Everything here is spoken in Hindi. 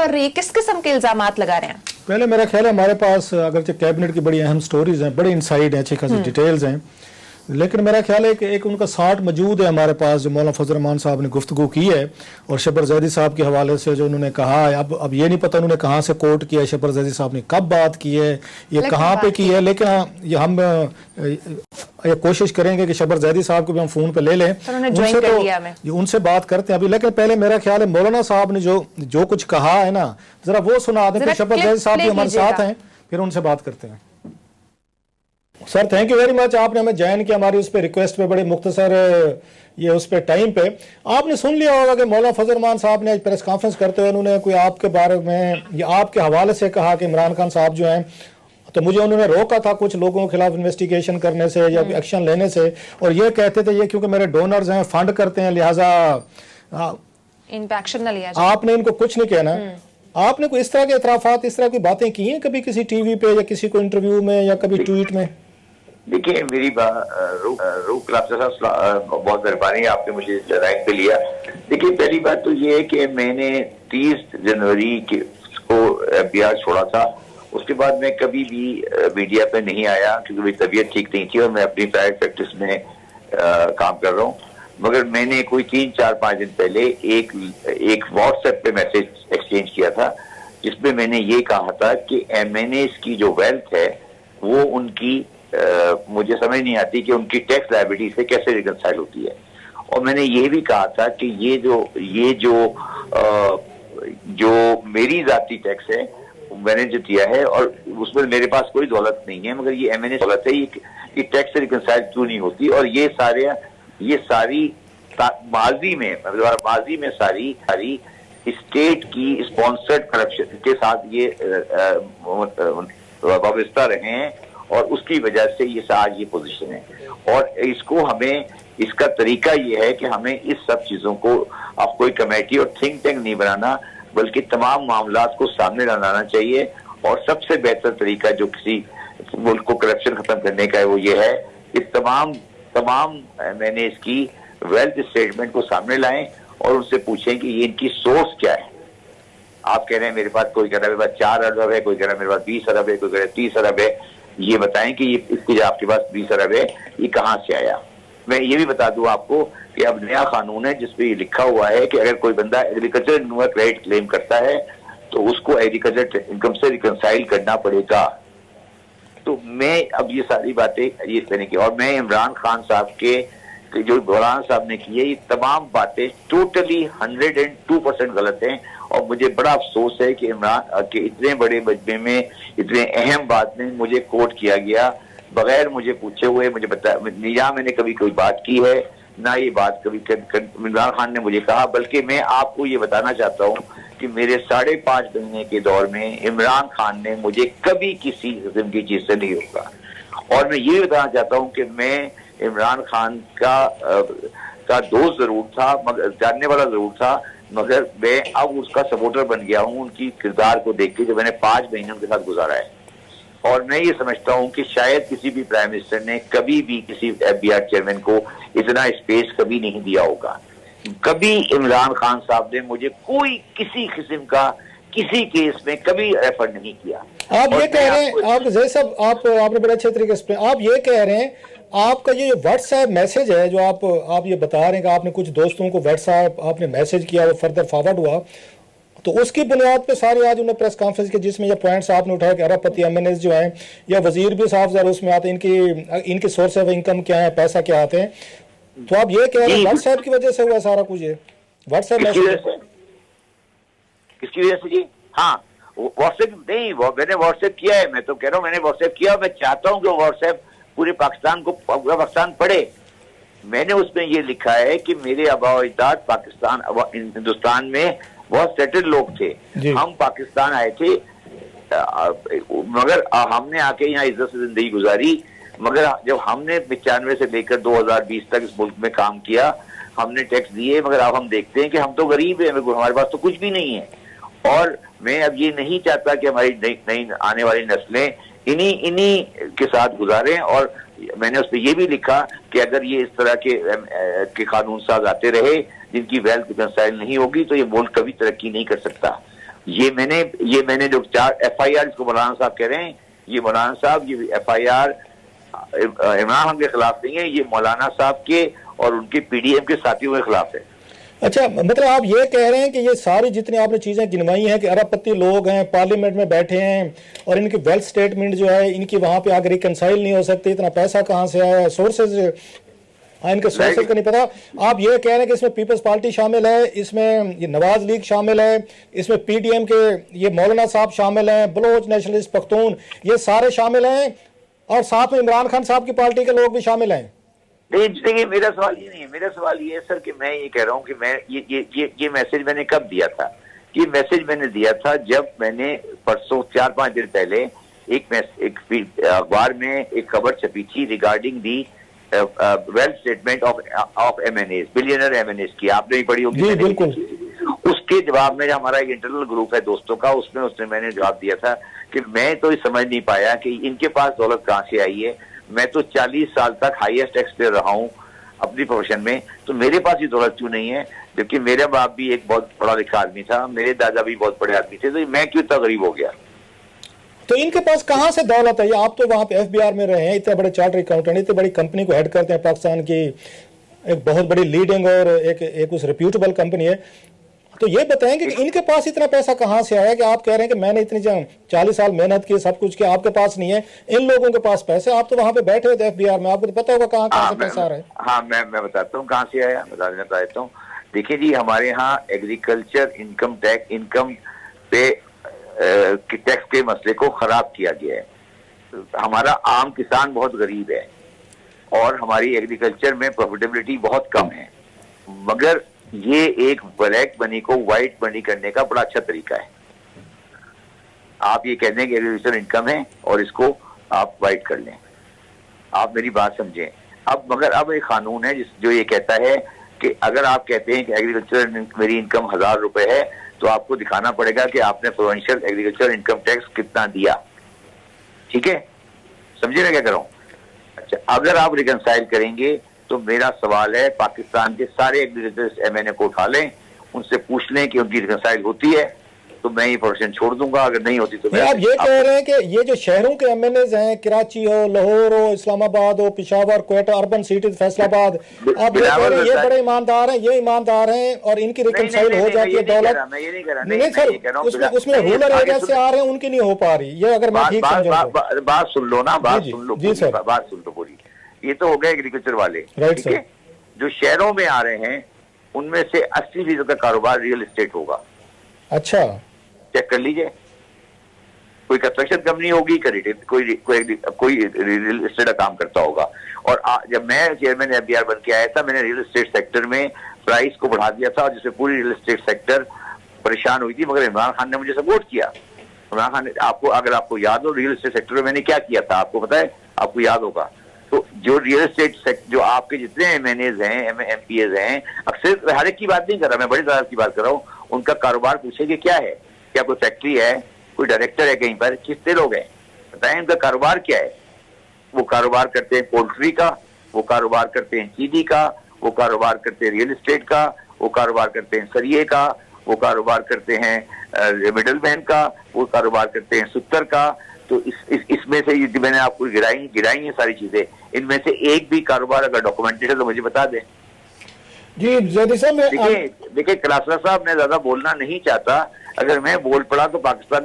और ये किस किस्म के इल्जामात लगा रहे हैं? पहले मेरा ख्याल है हमारे पास अगरचे कैबिनेट की बड़ी अहम स्टोरीज हैं, बड़े इनसाइड हैं, अच्छी खासी डिटेल्स हैं, लेकिन मेरा ख्याल है कि एक उनका साठ मौजूद है हमारे पास जो मौलाना फजल रहमान साहब ने गुफ्तगू की है और शबर जैदी साहब के हवाले से जो उन्होंने कहा है। अब ये नहीं पता उन्होंने कहाँ से कोट किया है, शबर जैदी साहब ने कब बात की है, ये कहाँ पे की है, लेकिन ये हम ये कोशिश करेंगे कि शबर जैदी साहब को भी हम फोन पे ले लें, उनसे बात करते हैं अभी। लेकिन पहले मेरा ख्याल है मौलाना साहब ने जो कुछ कहा है ना, जरा वो सुना दें, फिर शबर जैदी साहब भी हमारे साथ हैं, फिर उनसे बात करते हैं। Sir thank you very much, आपने हमें ज्वाइन किया हमारी उस पर रिक्वेस्ट पे, बड़े मुख्तसर ये उस पर टाइम पे। आपने सुन लिया होगा कि मौलाना फजल रहमान साहब ने आज प्रेस कॉन्फ्रेंस करते हुए उन्होंने कोई आपके बारे में या आपके हवाले से कहा कि इमरान खान साहब जो हैं, तो मुझे उन्होंने रोका था कुछ लोगों के खिलाफ इन्वेस्टिगेशन करने से या एक्शन लेने से, और ये कहते थे ये क्योंकि मेरे डोनर्स हैं, फंड करते हैं, लिहाजा इन पे एक्शन न लिया जाए। आपने इनको कुछ नहीं कहना। आपने कोई इस तरह के इतराफात, इस तरह की बातें की हैं कभी किसी टीवी पे या किसी को इंटरव्यू में या कभी ट्वीट में? देखिए मेरी रूप साहब बहुत मेहरबानी, आपने मुझे लाइन पे लिया। देखिए पहली बात तो ये है कि मैंने 30 जनवरी को बिहार छोड़ा था, उसके बाद मैं कभी भी मीडिया पे नहीं आया क्योंकि मेरी तबीयत ठीक नहीं थी और मैं अपनी प्राइवेट प्रैक्टिस में काम कर रहा हूँ। मगर मैंने कोई 3-4-5 दिन पहले एक व्हाट्सएप पे मैसेज एक्सचेंज किया था जिसमें मैंने ये कहा था कि एमएनएस की जो वेल्थ है वो उनकी मुझे समझ नहीं आती कि उनकी टैक्स लायबिलिटी से कैसे रिकंसाइल होती है। और मैंने ये भी कहा था कि ये जो मेरी जाती टैक्स है मैंने जो दिया है और उसमें मेरे पास कोई दौलत नहीं है, मगर ये एमएनए दौलत है, ये टैक्स से रिकंसाइल क्यों नहीं होती। और ये सारी माजी में सारी स्टेट की स्पॉन्सर्ड करप्शन के साथ ये वाबस्ता रहे हैं और उसकी वजह से ये आज ये पोजीशन है। और इसका तरीका ये है कि हमें इस सब चीजों को अब कोई कमेटी और थिंक टैंक नहीं बनाना बल्कि तमाम मामलात को सामने लाना चाहिए। और सबसे बेहतर तरीका जो किसी मुल्क को करप्शन खत्म करने का है वो ये है कि तमाम मैंने इसकी वेल्थ स्टेटमेंट को सामने लाएं और उनसे पूछें कि ये इनकी सोर्स क्या है। आप कह रहे हैं मेरे पास, कोई कह रहा है मेरे पास 4 अरब है, कोई कह रहा है मेरे पास 20 अरब है, कोई कह रहा है 30 अरब है। ये बताएं कि ये इसकी जो आपके पास 20 अरब है ये कहाँ से आया। मैं ये भी बता दूं आपको कि अब नया कानून है जिसपे ये लिखा हुआ है कि अगर कोई बंदा एग्रीकल्चर इनकम क्रेडिट क्लेम करता है तो उसको एग्रीकल्चर इनकम से रिकंसाइल करना पड़ेगा। तो मैं अब ये सारी बातें ये कहने की, और मैं इमरान खान साहब के जो मौलाना साहब ने की है ये तमाम बातें टोटली 102% गलत हैं। और मुझे बड़ा अफसोस है कि इमरान के इतने बड़े मजमे में इतने अहम बात में मुझे कोट किया गया बगैर मुझे पूछे हुए। मुझे बता यहाँ मैंने कभी कोई बात की है ना ये बात कभी इमरान खान ने मुझे कहा, बल्कि मैं आपको ये बताना चाहता हूँ कि मेरे 5.5 महीने के दौर में इमरान खान ने मुझे कभी किसी किस्म की चीज से नहीं रोका। और मैं ये बताना चाहता हूँ कि मैं इमरान खान का दोस्त जरूर था, मगर जानने वाला जरूर था, मगर मैं अब उसका सपोर्टर बन गया हूँ उनकी किरदार को देख के जो मैंने 5 महीने उनके साथ गुजारा है। और मैं ये समझता हूँ कि शायद किसी भी प्राइम मिनिस्टर ने कभी भी किसी एफबीआई चेयरमैन को इतना स्पेस कभी नहीं दिया होगा। कभी इमरान खान साहब ने मुझे कोई किसी किस्म का किसी केस में कभी रेफर नहीं किया। आप ये कह रहे हैं, आप जैसा आपने बड़े अच्छे तरीके से आप ये कह रहे हैं आपका ये व्हाट्सएप मैसेज है जो आप ये बता रहे हैं कि आपने कुछ दोस्तों को व्हाट्सएप आपने मैसेज किया, वो फर्दर फॉरवर्ड हुआ, तो उसकी बुनियाद पे सारे आज उन्होंने प्रेस कॉन्फ्रेंस की जिसमें ये पॉइंट्स आपने उठाया कि अरबपति एमएनएस जो हैं या वजीर भी साहब जरा उसमें आते हैं, इनके सोर्स ऑफ इनकम क्या है, पैसा क्या आते हैं, तो आप ये कह रहे हैं व्हाट्सएप की वजह से हुआ सारा कुछ? ये व्हाट्सएप मैसेज किसकी वजह से जी? हाँ व्हाट्सएप नहीं, मैंने व्हाट्सएप किया है, मैं तो कह रहा हूँ मैंने व्हाट्सएप किया। मैं चाहता हूँ कि व्हाट्सएप पूरे पाकिस्तान पढ़े। मैंने उसमें ये लिखा है कि मेरे आबा अजदाद पाकिस्तान हिंदुस्तान में बहुत सेटल्ड लोग थे, हम पाकिस्तान आए थे मगर हमने आके यहाँ इज्जत से जिंदगी गुजारी। मगर जब हमने 95 से लेकर 2020 तक इस मुल्क में काम किया, हमने टैक्स दिए, मगर अब हम देखते हैं कि हम तो गरीब हैं, हमारे पास तो कुछ भी नहीं है। और मैं अब ये नहीं चाहता कि हमारी नई आने वाली नस्लें इन्हीं के साथ गुजारें। और मैंने उस पर यह भी लिखा कि अगर ये इस तरह के कानून साज आते रहे जिनकी वेल्थ रिकंसाइल नहीं होगी तो ये मुल्क कभी तरक्की नहीं कर सकता। ये मैंने जो 4 FIR इसको मौलाना साहब कह रहे हैं, ये मौलाना साहब ये FIR इमरान खान के खिलाफ नहीं है, ये मौलाना साहब के और उनके PDM के साथियों के खिलाफ है। अच्छा, मतलब आप ये कह रहे हैं कि ये सारी जितनी आपने चीजें गिनवाई हैं कि अरबपति लोग हैं, पार्लियामेंट में बैठे हैं और इनकी वेल्थ स्टेटमेंट जो है इनकी वहां पे आकर रिकंसाइल नहीं हो सकती, इतना पैसा कहां से आया, सोर्सेज इनके सोर्सेज का नहीं पता। आप ये कह रहे हैं कि इसमें पीपल्स पार्टी शामिल है, इसमें ये नवाज लीग शामिल है, इसमें PDM के ये मौलाना साहब शामिल हैं, बलोच नेशनलिस्ट पख्तून ये सारे शामिल हैं और साथ में इमरान खान साहब की पार्टी के लोग भी शामिल हैं। देखिए मेरा सवाल ये नहीं है, मेरा सवाल ये है सर कि मैं ये कह रहा हूँ कि मैं ये मैसेज मैंने कब दिया था? ये मैसेज मैंने दिया था जब मैंने परसों 4-5 दिन पहले एक अखबार में एक खबर छपी थी regarding the wealth statement of MNAs, billionaire MNAs की। आपने भी पढ़ी होगी। बिल्कुल। उसके जवाब में हमारा एक इंटरनल ग्रुप है दोस्तों का, उसने मैंने जवाब दिया था कि मैं तो ये समझ नहीं पाया कि इनके पास दौलत कहाँ से आई है। मैं तो 40 साल तक हाईएस्ट टैक्स पे रहा हूँ अपनी प्रोफेशन में, तो मेरे पास ये दौलत क्यों नहीं है? जबकि मेरा बाप भी एक बहुत पढ़ा लिखा आदमी था, मेरे दादा भी बहुत बड़े आदमी थे, तो मैं क्यों इतना गरीब हो गया? तो इनके पास कहां से दौलत है? ये आप तो वहां पे FBR में रहे हैं, इतने बड़े चार्टर्ड अकाउंटेंट, इतनी बड़ी कंपनी को हेड करते हैं, पाकिस्तान की एक बहुत बड़ी लीडिंग और एक उस रिप्यूटेबल कंपनी है। तो ये बताएं कि इनके पास इतना पैसा कहां से आया कि आप कह रहे हैं कि मैंने इतनी 40 साल मेहनत की, सब कुछ किया, आपके पास नहीं है, इन लोगों के पास पैसे, आप तो वहां पे बैठे हुए थे FBR में, आपको तो पता होगा कहां से पैसा आ रहा है। हाँ, मैं बताता हूँ कहाँ से आया, बता देता हूँ। देखिए जी, हमारे यहाँ एग्रीकल्चर इनकम पे टैक्स के मसले को खराब किया गया है। हमारा आम किसान बहुत गरीब है और हमारी एग्रीकल्चर में प्रॉफिटेबिलिटी बहुत कम है, मगर ये एक ब्लैक मनी को व्हाइट मनी करने का बड़ा अच्छा तरीका है। आप ये कह दें कि एग्रीकल्चर इनकम है और इसको आप व्हाइट कर लें। आप मेरी बात समझें। अब एक कानून है जो ये कहता है कि अगर आप कहते हैं कि एग्रीकल्चर मेरी इनकम 1000 रुपए है, तो आपको दिखाना पड़ेगा कि आपने प्रोविंशियल एग्रीकल्चर इनकम टैक्स कितना दिया। ठीक है, समझे ना क्या कर रहा हूं? अच्छा, अगर आप रिकंसाइल करेंगे तो मेरा सवाल है पाकिस्तान के सारे एग्रीकल्चर MNA को उठा लें, उनसे पूछ लें कि उनकी रिकंसाइल होती है तो मैं ये प्रोफेशन छोड़ दूंगा, अगर नहीं होती तो मैं। आप ये कह रहे हैं कि ये जो शहरों के MNAs हैं, कराची हो, लाहौर हो, इस्लामाबाद हो, पेशावर, क्वेटा, अर्बन सिटीज, फैसलाबाद, आप ये कह रहे हैं ये बड़े ईमानदार हैं, ये ईमानदार हैं और इनकी रिकंसाइल हो जाती है दौलत। मैं ये नहीं कह रहा, नहीं सर, उसमें रूरल एरिया से आ रहे हैं, उनकी नहीं हो पा रही। ये अगर मैं ठीक समझूं, बात सुन लो ना, बात सुन लो जी सर, बात सुन लो पूरी। ये तो हो गए एग्रीकल्चर वाले, ठीक है। जो शहरों में आ रहे हैं उनमें से 80% का कारोबार रियल एस्टेट होगा। अच्छा, चेक कर लीजिए, कोई कंस्ट्रक्शन कंपनी होगी, कोई रियल एस्टेट का काम करता होगा। और जब मैं चेयरमैन FBR बन के आया था, मैंने रियल एस्टेट सेक्टर में प्राइस को बढ़ा दिया था, जिससे पूरी रियल एस्टेट सेक्टर परेशान हुई थी, मगर इमरान खान ने मुझे सपोर्ट किया। इमरान खान ने, अगर आपको याद हो, रियल एस्टेट सेक्टर में मैंने क्या किया था, आपको पता है, आपको याद होगा। तो जो रियल एस्टेट जो आपके जितने MNAs हैं, MPs हैं, अक्सर हर एक की बात नहीं कर रहा, मैं बड़ी तादाद की बात कर रहा हूँ, उनका कारोबार पूछेंगे क्या है, क्या कोई फैक्ट्री है, कोई डायरेक्टर है कहीं पर, कितने लोग हैं, बताएं उनका कारोबार क्या है। वो कारोबार करते हैं पोल्ट्री का, वो कारोबार करते हैं चीनी का, वो कारोबार करते हैं रियल एस्टेट का, वो कारोबार करते हैं सरिये का, वो कारोबार करते हैं मिडल मैन का, वो कारोबार करते हैं सुत्तर का। तो इसमें से मैंने आपको गिराई है सारी चीजें, इनमें से एक भी कारोबार अगर डॉक्यूमेंटेड है तो मुझे बता दें। जी जैदी साहब, देखिए कलासरा साहब, मैं ज्यादा बोलना नहीं चाहता, अगर मैं बोल पड़ा तो पाकिस्तान